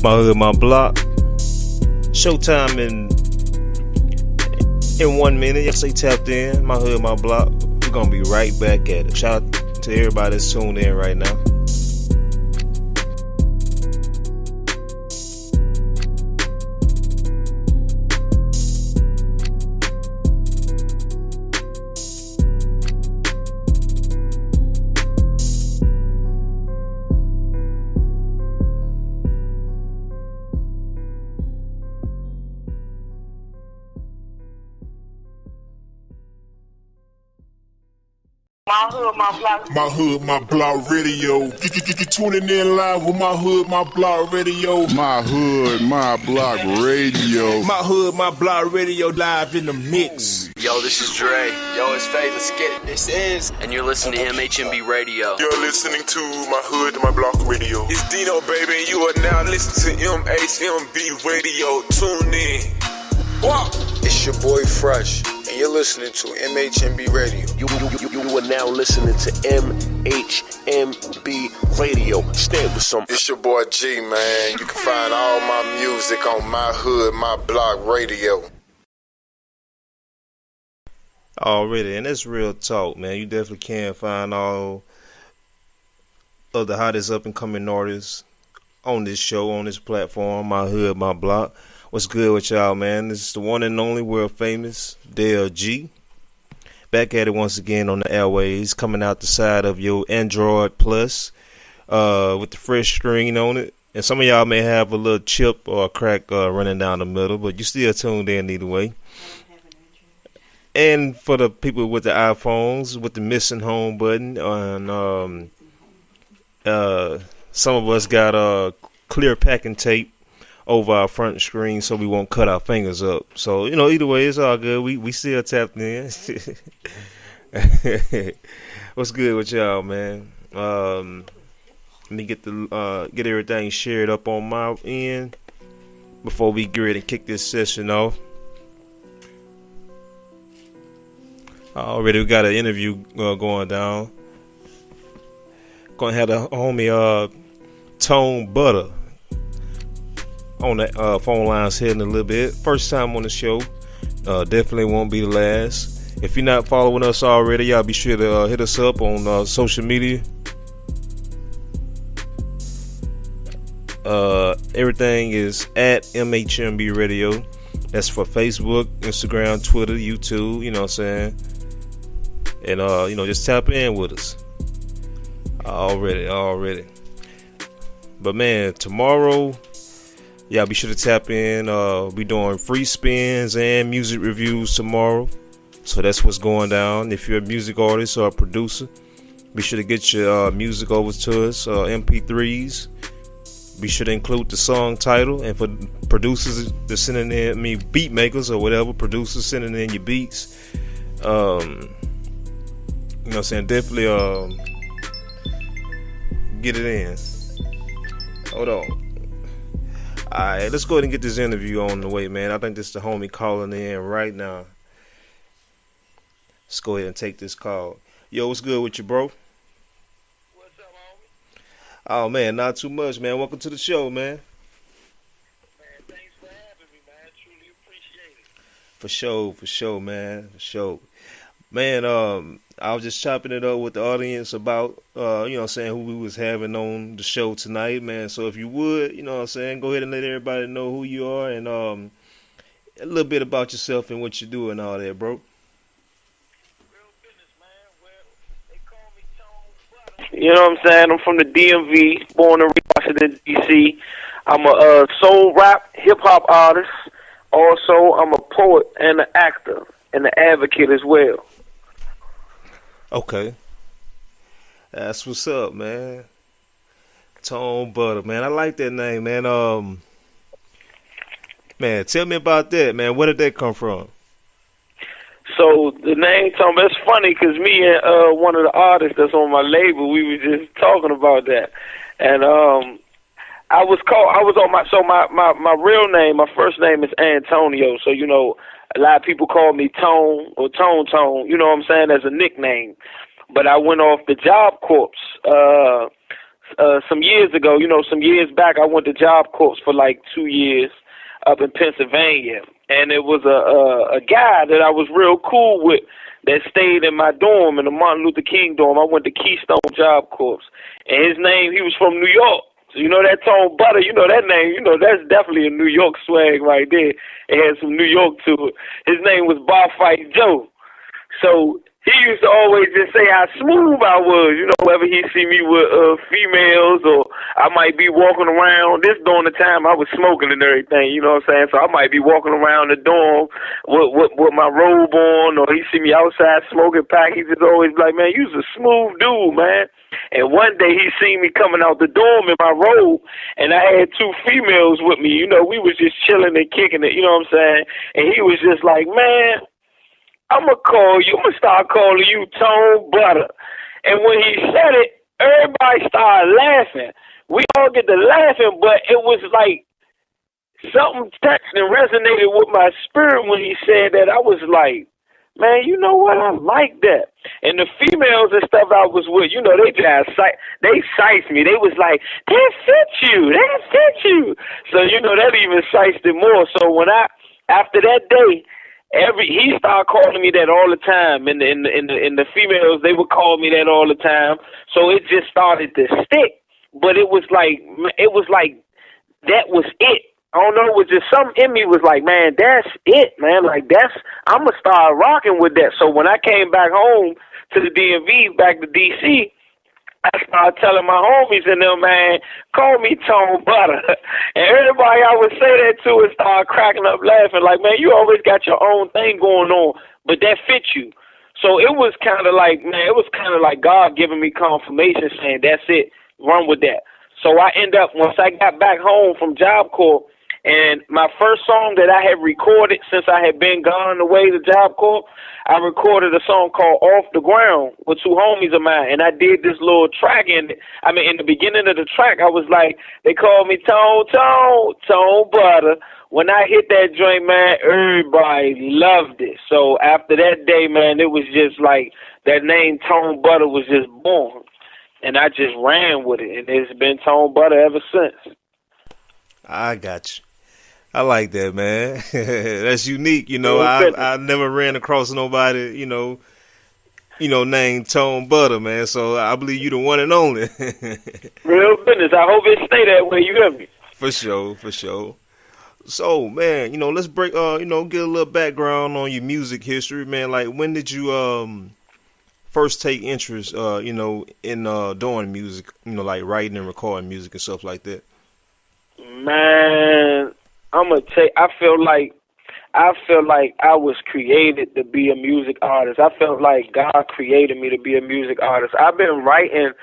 My hood, my block. Showtime in 1 minute. Y'all stay tapped in. My hood, my block. We're gonna be right back at it. Shout out to everybody that's tuned in right now. My hood, my block. My hood, my block radio. You tuning in live with my hood, my block radio. My hood, my block radio. My hood, my block radio live in the mix. Yo, this is Dre. Yo, it's Faye. Let's get it. This is. And you're listening to MHMB Radio. You're listening to my hood, my block radio. It's Dino, baby, and you are now listening to MHMB Radio. Tune in. What? It's your boy Fresh, and you're listening to MHMB Radio. You are now listening to MHMB Radio. Stand with some. It's your boy G, man. You can find all my music on My Hood, My Block Radio. Already, and that's real talk, man. You definitely can find all of the hottest up and coming artists on this show, on this platform, My Hood, My Block. What's good with y'all, man? This is the one and only world famous Dale G. Back at it once again on the airways, coming out the side of your Android Plus with the fresh screen on it. And some of y'all may have a little chip or a crack running down the middle, but you still tuned in either way. And for the people with the iPhones, with the missing home button, and some of us got clear packing tape over our front screen so we won't cut our fingers up. So, either way, it's all good. We still tapped in. What's good with y'all, man? Let me get everything shared up on my end before we get ready to kick this session off. Already we got an interview going down. Gonna have the homie Tone Butta on the phone lines here in a little bit. First time on the show. Definitely won't be the last. If you're not following us already, y'all be sure to hit us up on social media. Everything is at MHMB Radio. That's for Facebook, Instagram, Twitter, YouTube, you know what I'm saying? And, just tap in with us. Already. But, man, tomorrow, y'all be sure to tap in. We doing free spins and music reviews tomorrow. So that's what's going down. If you're a music artist or a producer, be sure to get your music over to us, MP3s. Be sure to include the song title. And for producers that's sending in, beat makers or whatever, producers sending in your beats, you know what I'm saying, definitely get it in. Hold on. Alright, let's go ahead and get this interview on the way, man. I think this is the homie calling in right now. Let's go ahead and take this call. Yo, what's good with you, bro? What's up, homie? Oh, man, not too much, man. Welcome to the show, man. Man, thanks for having me, man. I truly appreciate it. For sure, man. For sure. Man, I was just chopping it up with the audience about, who we was having on the show tonight, man. So if you would, go ahead and let everybody know who you are and a little bit about yourself and what you do and all that, bro. Real business, man. Well, they call me Tone Butta. You know what I'm saying? I'm from the DMV, born in Washington, D.C. I'm a soul rap, hip-hop artist. Also, I'm a poet and an actor and an advocate as well. Okay. That's what's up, man. Tone Butta, man. I like that name, man. Man, tell me about that, man. Where did that come from? So the name Tone, it's funny because me and one of the artists that's on my label, we were just talking about that. And I was on my real name, my first name is Antonio. So, a lot of people call me Tone or Tone, you know what I'm saying, as a nickname. But I went off the Job Corps some years ago, some years back, I went to Job Corps for like 2 years up in Pennsylvania, and it was a guy that I was real cool with that stayed in my dorm, in the Martin Luther King dorm. I went to Keystone Job Corps, and his name, he was from New York. So that Tone Butta, that name, that's definitely a New York swag right there. It had some New York to it. His name was Bar Fight Joe. So he used to always just say how smooth I was, whenever he see me with females, or I might be walking around. This during the time I was smoking and everything, you know what I'm saying? So I might be walking around the dorm with my robe on, or he see me outside smoking pack. He just always be like, man, you's a smooth dude, man. And one day he seen me coming out the dorm in my robe, and I had 2 females with me. We was just chilling and kicking it, you know what I'm saying? And he was just like, man, I'm going to start calling you Tone Butta. And when he said it, everybody started laughing. We all get to laughing, but it was like something touched and resonated with my spirit when he said that. I was like, man, you know what? I like that. And the females and stuff I was with, they sized me. They was like, that fit you. So, that even sized it more. So after that day, he started calling me that all the time, and the females, they would call me that all the time. So it just started to stick. But it was like that was it. I don't know, it was just something in me was like, man, that's it, man. Like I'm gonna start rocking with that. So when I came back home to the DMV, back to DC, I started telling my homies and them, man, call me Tone Butta. And everybody I would say that to and start cracking up laughing, like, man, you always got your own thing going on, but that fits you. So it was kind of like, God giving me confirmation saying, that's it, run with that. So I once I got back home from Job Corps, and my first song that I had recorded since I had been gone away to Job Corps, I recorded a song called Off the Ground with 2 homies of mine, and I did this little track in the beginning of the track, I was like, they called me Tone Butta. When I hit that joint, man, everybody loved it. So after that day, man, it was just like that name Tone Butta was just born, and I just ran with it, and it's been Tone Butta ever since. I got you. I like that, man. That's unique. I never ran across nobody, named Tone Butta, man. So I believe you the one and only. Real business. I hope it stay that way. You hear me? For sure. So, man, let's break, get a little background on your music history, man. Like, when did you first take interest, in doing music, like writing and recording music and stuff like that? Man, I'm gonna tell you, I feel like I was created to be a music artist. I felt like God created me to be a music artist. I've been writing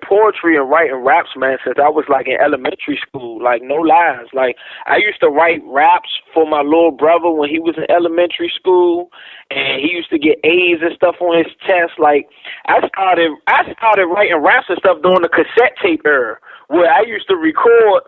poetry and writing raps, man, since I was like in elementary school. Like, no lies. Like, I used to write raps for my little brother when he was in elementary school, and he used to get A's and stuff on his test. Like, I started writing raps and stuff during the cassette tape era, where I used to record,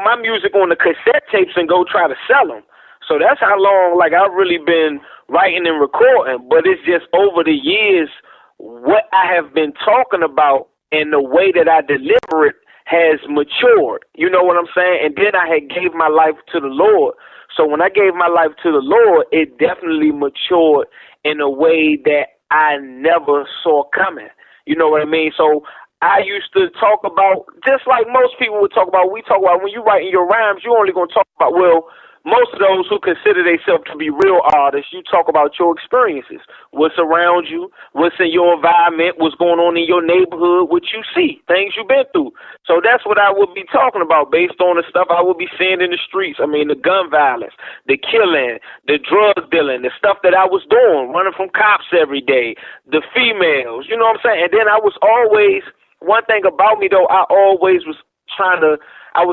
my music on the cassette tapes and go try to sell them. So that's how long, I've really been writing and recording. But it's just over the years, what I have been talking about and the way that I deliver it has matured. You know what I'm saying? And then I had gave my life to the Lord. So when I gave my life to the Lord, it definitely matured in a way that I never saw coming. You know what I mean? So I used to talk about, just like most people would talk about, we talk about when you writing your rhymes, you're only going to talk about, most of those who consider themselves to be real artists, you talk about your experiences, what's around you, what's in your environment, what's going on in your neighborhood, what you see, things you've been through. So that's what I would be talking about based on the stuff I would be seeing in the streets. I mean, the gun violence, the killing, the drug dealing, the stuff that I was doing, running from cops every day, the females, you know what I'm saying? And then I was always... One thing about me, though, I was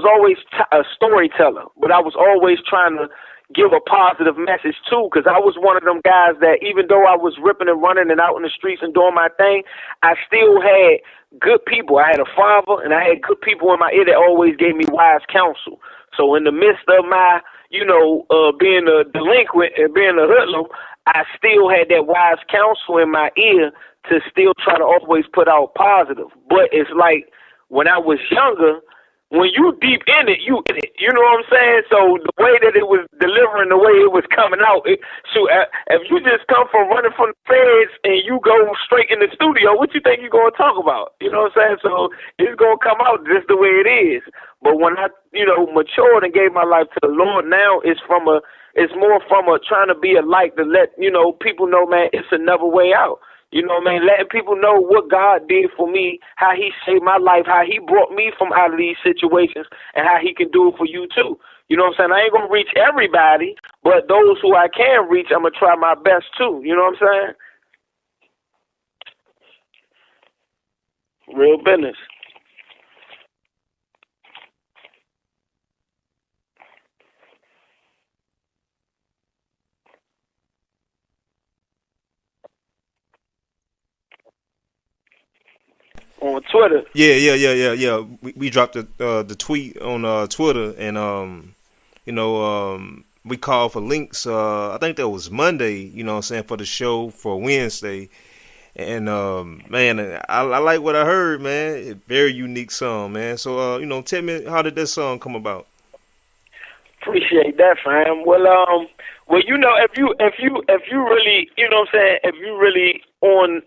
always a storyteller, but I was always trying to give a positive message, too, because I was one of them guys that even though I was ripping and running and out in the streets and doing my thing, I still had good people. I had a father, and I had good people in my ear that always gave me wise counsel. So in the midst of my, being a delinquent and being a hoodlum, I still had that wise counsel in my ear to still try to always put out positive. But it's like when I was younger, when you deep in it, you in it. You know what I'm saying? So the way that it was delivering, the way it was coming out, if you just come from running from the feds and you go straight in the studio, what you think you're going to talk about? You know what I'm saying? So it's going to come out just the way it is. But when I, matured and gave my life to the Lord, now it's more from a trying to be a light to let, people know, man, it's another way out. You know what I mean? Letting people know what God did for me, how he saved my life, how he brought me from out of these situations, and how he can do it for you too. You know what I'm saying? I ain't going to reach everybody, but those who I can reach, I'm going to try my best too. You know what I'm saying? Real business. On Twitter. Yeah. We dropped the tweet on Twitter, and we called for links. I think that was Monday. You know what I'm saying, for the show for Wednesday. And man, I like what I heard, man. Very unique song, man. So tell me, how did that song come about? Appreciate that, fam. Well, if you really, you know what I'm saying, if you really on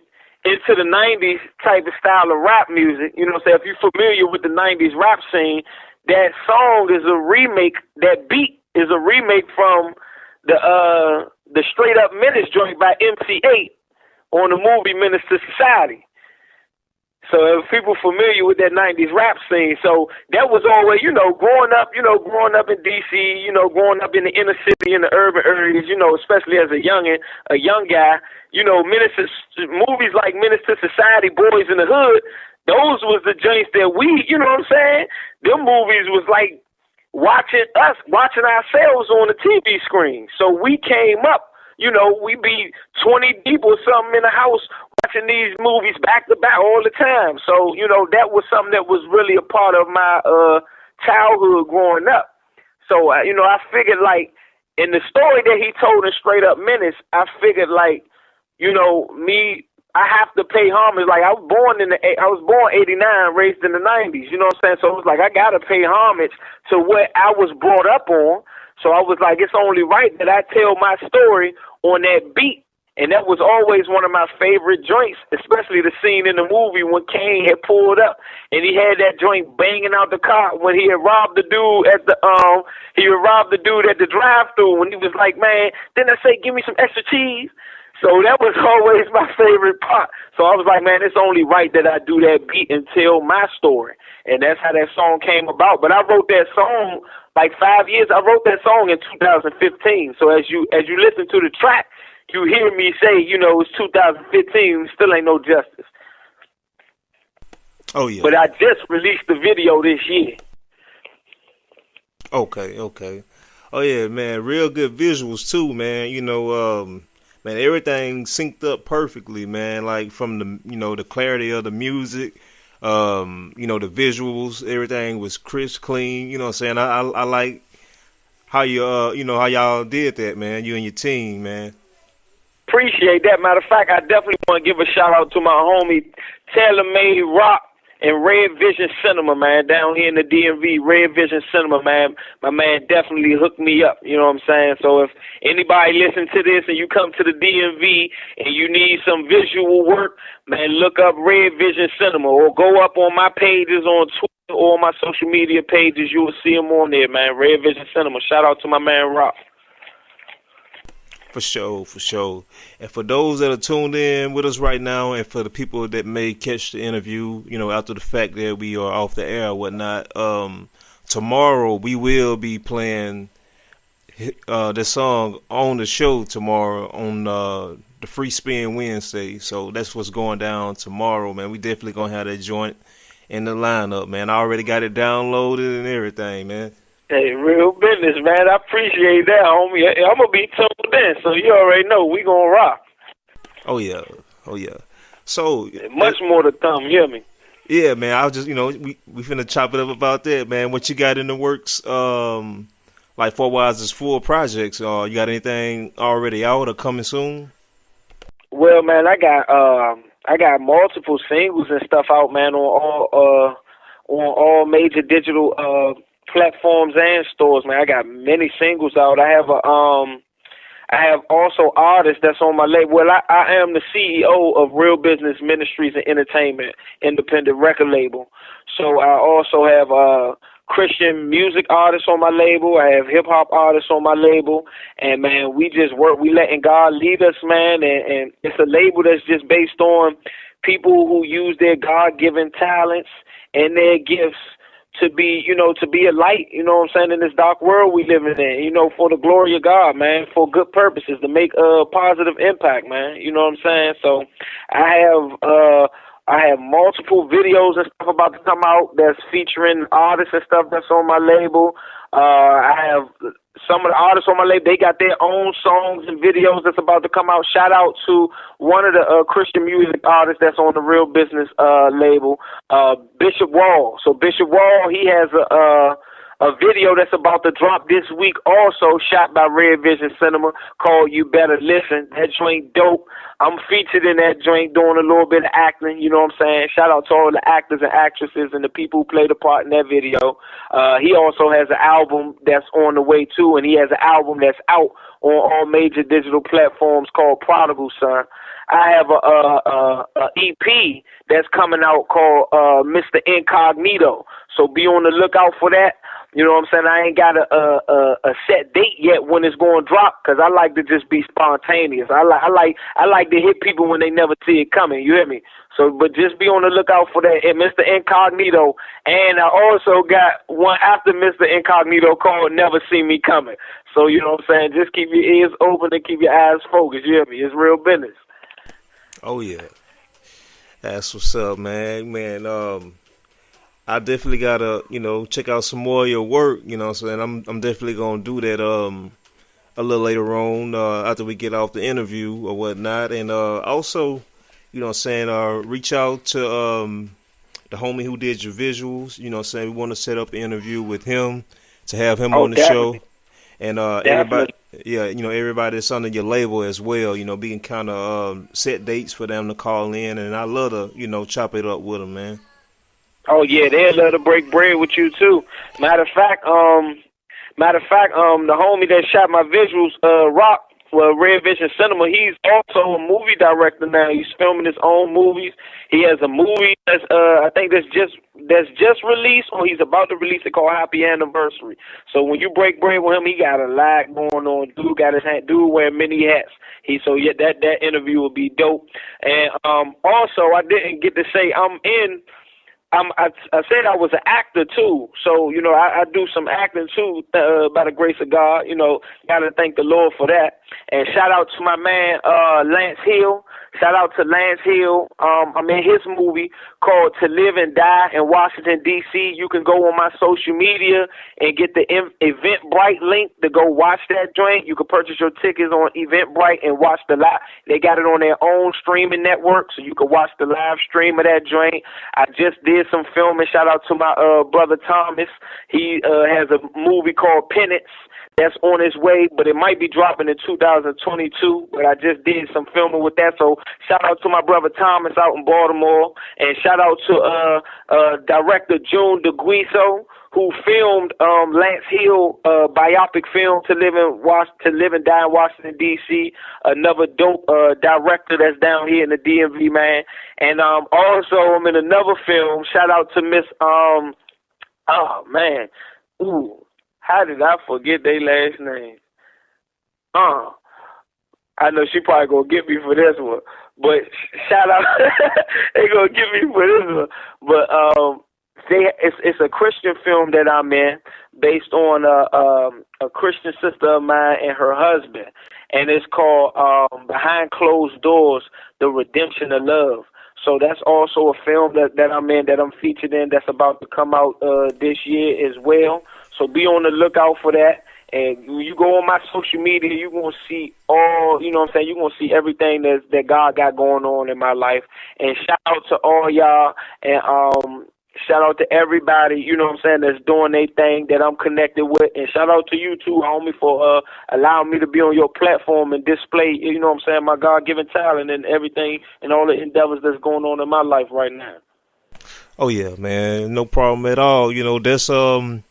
into the 90s type of style of rap music, you know what I'm saying? If you're familiar with the 90s rap scene, that song is a remake, that beat is a remake from the Straight Up Menace joint by MC8 on the movie Menace to Society. So if people familiar with that 90s rap scene, so that was always, growing up in D.C., growing up in the inner city, in the urban areas, especially as a young guy, movies like Menace to Society, Boys in the Hood, those was the joints that we, you know what I'm saying? Them movies was like watching ourselves on the TV screen. So we came up, we be 20 people, something in the house watching these movies back to back all the time. So, that was something that was really a part of my childhood growing up. So, I figured like in the story that he told in Straight Up Menace, I figured like, I have to pay homage. Like I was born 89, raised in the 90s, you know what I'm saying? So it was like I gotta pay homage to what I was brought up on. So I was like, it's only right that I tell my story on that beat. And that was always one of my favorite joints, especially the scene in the movie when Kane had pulled up and he had that joint banging out the car when he had robbed the dude at the drive-thru, when he was like, man, didn't I say give me some extra cheese? So that was always my favorite part. So I was like, man, it's only right that I do that beat and tell my story. And that's how that song came about. But I wrote that song like 5 years. I wrote that song in 2015. So as you listen to the track, you hear me say, it's 2015, still ain't no justice. Oh, yeah. But I just released the video this year. Okay. Oh, yeah, man, real good visuals, too, man. Man, everything synced up perfectly, man, like from the, the clarity of the music, the visuals, everything was crisp, clean, you know what I'm saying? I like how how y'all did that, man, you and your team, man. Appreciate that. Matter of fact, I definitely want to give a shout out to my homie Taylor Made Rock and Red Vision Cinema, man, down here in the DMV. Red Vision Cinema, man. My man definitely hooked me up. You know what I'm saying? So if anybody listen to this and you come to the DMV and you need some visual work, man, look up Red Vision Cinema or go up on my pages on Twitter or my social media pages. You will see them on there, man. Red Vision Cinema. Shout out to my man Rock. For sure. And for those that are tuned in with us right now, and for the people that may catch the interview, after the fact that we are off the air or whatnot, tomorrow we will be playing the song on the show tomorrow on the Free Spin Wednesday. So that's what's going down tomorrow, man. We definitely gonna have that joint in the lineup, man. I already got it downloaded and everything, man. Hey, real business, man. I appreciate that, homie. I'm going to be tuned in, so you already know we going to rock. Oh, yeah. So much more to come, you hear me? Yeah, man. I was just, we finna chop it up about that, man. What you got in the works like for Wise's full projects, you got anything already out or coming soon? Well, man, I got multiple singles and stuff out, man, on all major digital platforms and stores, man. I got many singles out. I have also artists that's on my label. Well, I am the CEO of Real Business Ministries and Entertainment, independent record label. So I also have Christian music artists on my label. I have hip hop artists on my label. And man, we just work. We letting God lead us, man. And it's a label that's just based on people who use their God-given talents and their gifts to be, to be a light, what I'm saying, in this dark world we living in, for the glory of God, man, for good purposes, to make a positive impact, man, you know what I'm saying? So I have multiple videos and stuff about to come out that's featuring artists and stuff that's on my label. I have some of the artists on my label, they got their own songs and videos that's about to come out. Shout out to one of the Christian music artists that's on the Real Business label, Bishop Wall. So Bishop Wall, he has a video that's about to drop this week, also shot by Red Vision Cinema, called You Better Listen. That joint dope. I'm featured in that joint doing a little bit of acting, you know what I'm saying? Shout out to all the actors and actresses and the people who played a part in that video. He also has an album that's on the way too, and he has an album that's out on all major digital platforms called Prodigal Son. I have a EP that's coming out called Mr. Incognito. So be on the lookout for that. You know what I'm saying? I ain't got a set date yet when it's going to drop, because I like to just be spontaneous. I like to hit people when they never see it coming. You hear me? So, but just be on the lookout for that, Mr. Incognito. And I also got one after Mr. Incognito called Never See Me Coming. So, you know what I'm saying? Just keep your ears open and keep your eyes focused. You hear me? It's real business. Oh yeah, that's what's up, man. I definitely gotta, check out some more of your work. You know what I'm saying? I'm definitely gonna do that a little later on after we get off the interview or whatnot. And also, you know what I'm saying, reach out to the homie who did your visuals. You know what I'm saying? We want to set up an interview with him to have him on the show. And everybody, everybody that's under your label as well, we can kind of set dates for them to call in. And I love to, chop it up with them, man. Oh yeah, they'd love to break bread with you too. Matter of fact, the homie that shot my visuals, Rock, Red Vision Cinema, he's also a movie director now. He's filming his own movies. He has a movie that's I think that's just released, or he's about to release it, called Happy Anniversary. So when you break bread with him, he got a lot going on. Dude wearing many hats. That interview will be dope. And also I didn't get to say I said I was an actor too, so I do some acting too by the grace of God. Got to thank the Lord for that. And shout out to my man Lance Hill. Shout out to Lance Hill. I'm in his movie called To Live and Die in Washington, D.C. You can go on my social media and get the Eventbrite link to go watch that joint. You can purchase your tickets on Eventbrite and watch the live. They got it on their own streaming network, so you can watch the live stream of that joint. I just did some filming. Shout out to my brother Thomas. He has a movie called Penance that's on its way, but it might be dropping in 2022. But I just did some filming with that. So shout out to my brother Thomas out in Baltimore, and shout out to director June DeGuiso, who filmed Lance Hill biopic film To Live and Die in Washington, D.C. Another dope director that's down here in the DMV, man. And also I'm in another film. Shout out to Miss how did I forget their last name? I know she probably gonna get me for this one, but shout out, they gonna get me for this one. But it's a Christian film that I'm in, based on a Christian sister of mine and her husband, and it's called Behind Closed Doors: The Redemption of Love. So that's also a film that I'm in, that I'm featured in, that's about to come out this year as well. So be on the lookout for that. And when you go on my social media, you're going to see all, you're going to see everything that God got going on in my life. And shout out to all y'all. And Shout out to everybody, you know what I'm saying, that's doing their thing that I'm connected with. And shout out to you too, homie, for allowing me to be on your platform and display, you know what I'm saying, my God-given talent and everything and all the endeavors that's going on in my life right now. Oh yeah, man, no problem at all. You know, that's one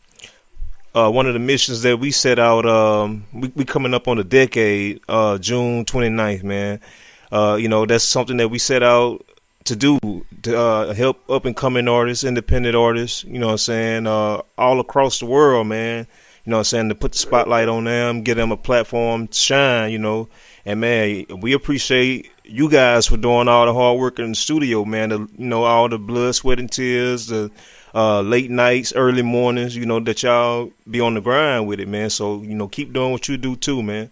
of the missions that we set out. We coming up on a decade, June 29th, man. You know, that's something that we set out to do, to help up and coming artists, independent artists, you know what I'm saying, all across the world, man. You know what I'm saying, to put the spotlight on them, give them a platform to shine, you know. And man, we appreciate you guys for doing all the hard work in the studio, man. You know, all the blood, sweat, and tears, the late nights, early mornings, you know, that y'all be on the grind with it, man. So, you know, keep doing what you do too, man.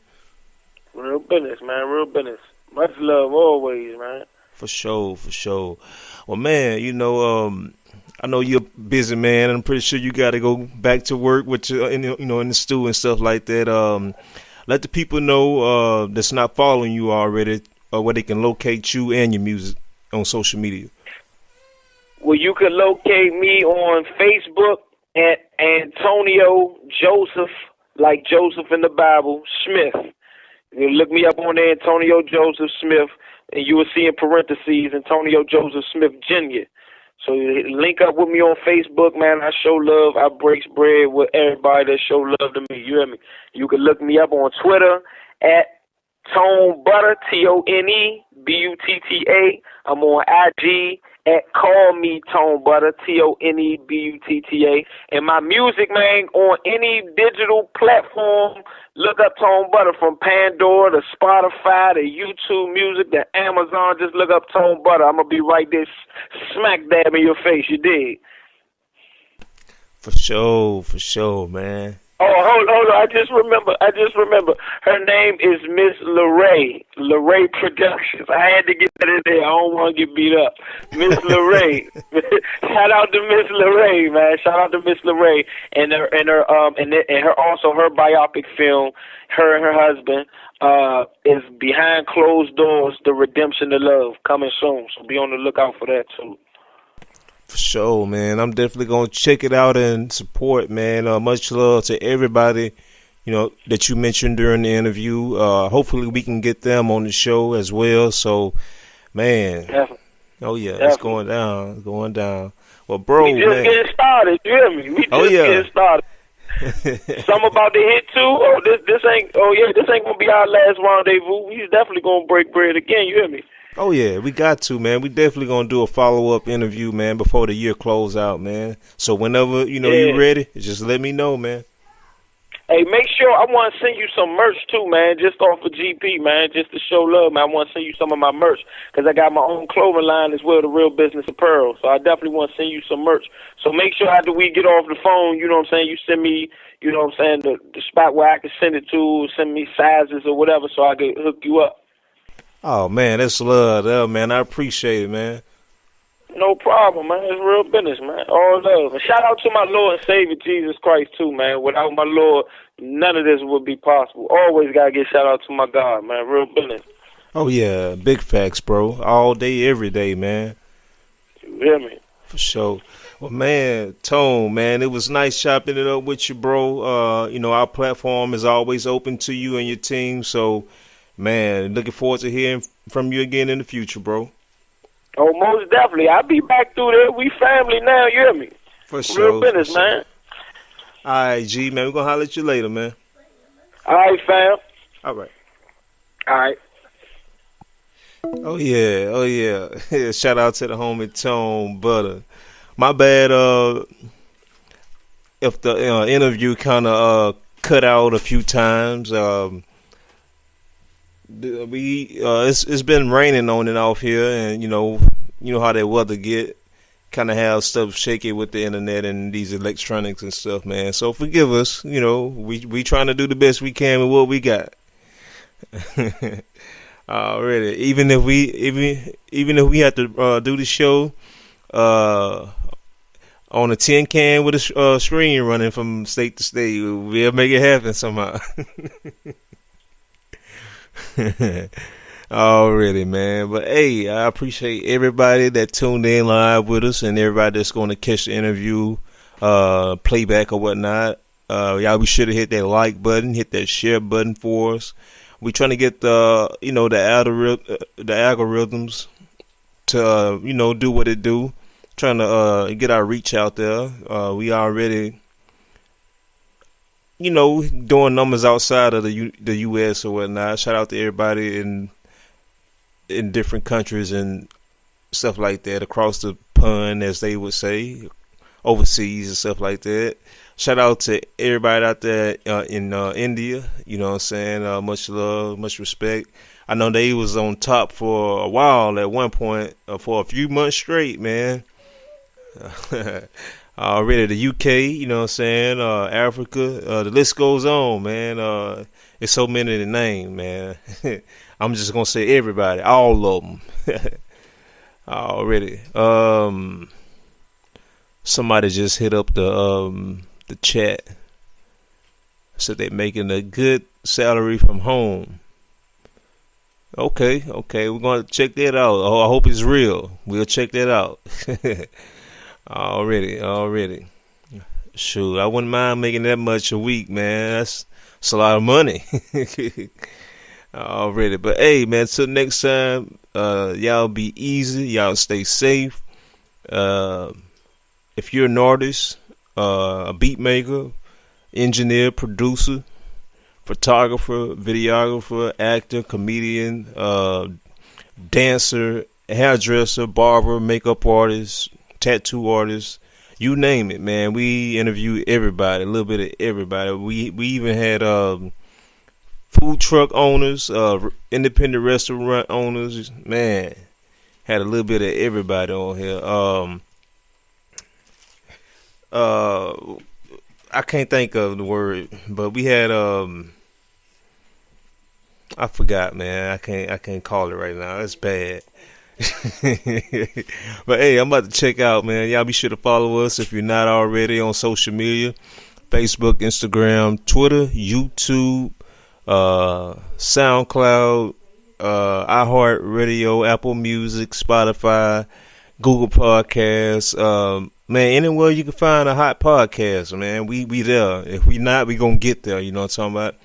Real business, man, real business. Much love always, man. For sure, for sure. Well, man, you know, I know you're a busy man. I'm pretty sure you got to go back to work with your, in the stew and stuff like that. Let the people know that's not following you already, where they can locate you and your music on social media. Well, you can locate me on Facebook at Antonio Joseph, like Joseph in the Bible, Smith. You look me up on there, Antonio Joseph Smith. And you will see in parentheses Antonio Joseph Smith Jr. So link up with me on Facebook, man. I show love. I breaks bread with everybody that show love to me. You hear me? You can look me up on Twitter at Tone Butta, ToneButta. I'm on IG at Call Me Tone Butta, ToneButta. And my music, man, on any digital platform, look up Tone Butta, from Pandora to Spotify to YouTube Music to Amazon. Just look up Tone Butta. I'm going to be right there smack dab in your face. You dig? For sure, man. Oh, hold on. I just remember. Her name is Miss LeRae. LeRae Productions. I had to get that in there. I don't want to get beat up. Miss LeRae. Shout out to Miss LeRae, man. Shout out to Miss LeRae and her also her biopic film. Her and her husband is Behind Closed Doors: The Redemption of Love, coming soon. So be on the lookout for that too. For sure, man. I'm definitely going to check it out and support, man. Much love to everybody, you know, that you mentioned during the interview. Hopefully we can get them on the show as well. So, man. Definitely. Oh, yeah. Definitely. It's going down. It's going down. Well, bro, we just getting started. You hear me? We just getting started. Some about to hit too. This ain't going to be our last rendezvous. We definitely going to break bread again. You hear me? Oh, yeah, we got to, man. We definitely going to do a follow-up interview, man, before the year close out, man. So whenever, you're ready, just let me know, man. Hey, make sure, I want to send you some merch, too, man, just off of GP, man, just to show love, man. I want to send you some of my merch, because I got my own clothing line as well, the Real Business Apparel. So I definitely want to send you some merch. So make sure after we get off the phone, you know what I'm saying, you send me, you know what I'm saying, the spot where I can send it to, send me sizes or whatever so I can hook you up. Oh, man, that's love, man. I appreciate it, man. No problem, man. It's real business, man. All love. And shout out to my Lord and Savior, Jesus Christ, too, man. Without my Lord, none of this would be possible. Always got to get shout out to my God, man. Real business. Oh, yeah. Big facts, bro. All day, every day, man. You hear me? For sure. Well, man, Tone, man, it was nice chopping it up with you, bro. Our platform is always open to you and your team, so... Man, looking forward to hearing from you again in the future, bro. Oh, most definitely. I'll be back through there. We family now, you hear me? For sure. Real business, man. All right, G, man. We're going to holler at you later, man. All right, fam. All right. All right. Oh, yeah. Shout out to the homie Tone Butta. My bad if the interview kind of cut out a few times. It's been raining on and off here, and you know how that weather get, kind of have stuff shaky with the internet and these electronics and stuff, man. So forgive us, we trying to do the best we can with what we got. Already, even if we have to do the show on a tin can with a screen running from state to state, we'll make it happen somehow. Already, man. But hey, I appreciate everybody that tuned in live with us and everybody that's going to catch the interview, playback or whatnot. Y'all be sure to hit that like button, hit that share button for us. We trying to get the algorithms to do what it do. Trying to get our reach out there. We already doing numbers outside of the U.S. or whatnot. Shout out to everybody in different countries and stuff like that, across the pond, as they would say, overseas and stuff like that. Shout out to everybody out there in India. You know what I'm saying? Much love, much respect. I know they was on top for a while at one point, for a few months straight, man. Already the UK, you know what I'm saying? Africa, the list goes on, man. It's so many to name, man. I'm just gonna say everybody, all of them. Already. Somebody just hit up the chat. So they're making a good salary from home. Okay, we're gonna check that out. Oh, I hope it's real. We'll check that out. Already. Shoot, I wouldn't mind making that much a week, man. That's a lot of money. Already. But hey, man, till next time, y'all be easy. Y'all stay safe. If you're an artist, a beat maker, engineer, producer, photographer, videographer, actor, comedian, dancer, hairdresser, barber, makeup artist, tattoo artist, you name it, man. We interview everybody, a little bit of everybody. We even had food truck owners, independent restaurant owners, man. Had a little bit of everybody on here. I can't think of the word, but we had I forgot, man. I can't call it right now. It's bad. But hey, I'm about to check out, man. Y'all be sure to follow us if you're not already on social media: Facebook, Instagram, Twitter, YouTube, SoundCloud, iHeartRadio, Apple Music, Spotify, Google Podcasts. Man, anywhere you can find a hot podcast, man, we there. If we not, we gonna get there. You know what I'm talking about?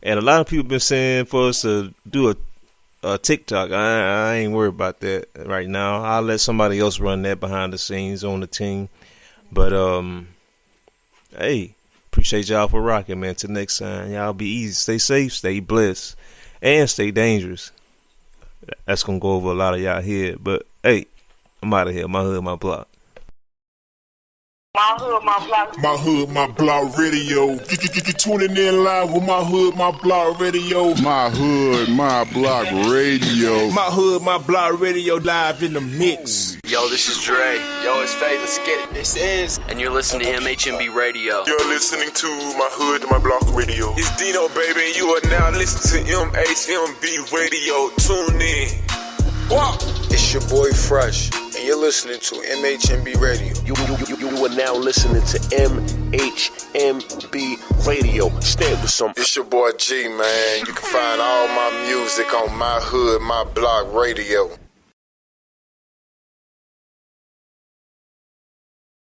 And a lot of people been saying for us to do a TikTok. I ain't worried about that right now. I'll let somebody else run that behind the scenes on the team. But hey, appreciate y'all for rocking, man. Till next time, y'all be easy, stay safe, stay blessed, and stay dangerous. That's gonna go over a lot of y'all here. But hey, I'm out of here. My hood, my block. My hood, my block radio. You tuning in live with my hood, my block radio. My hood, my block radio. My hood, my block radio live in the mix. Yo, this is Dre. Yo, it's Faye, let's get it. This is. And you're listening to MHMB Radio. You're listening to my hood, my block radio. It's Dino, baby, and you are now listening to MHMB Radio. Tune in. What? It's your boy Fresh, and you're listening to MHMB Radio. You are now listening to MHMB Radio. Stand with some. It's your boy G, man. You can find all my music on My Hood, My Block Radio.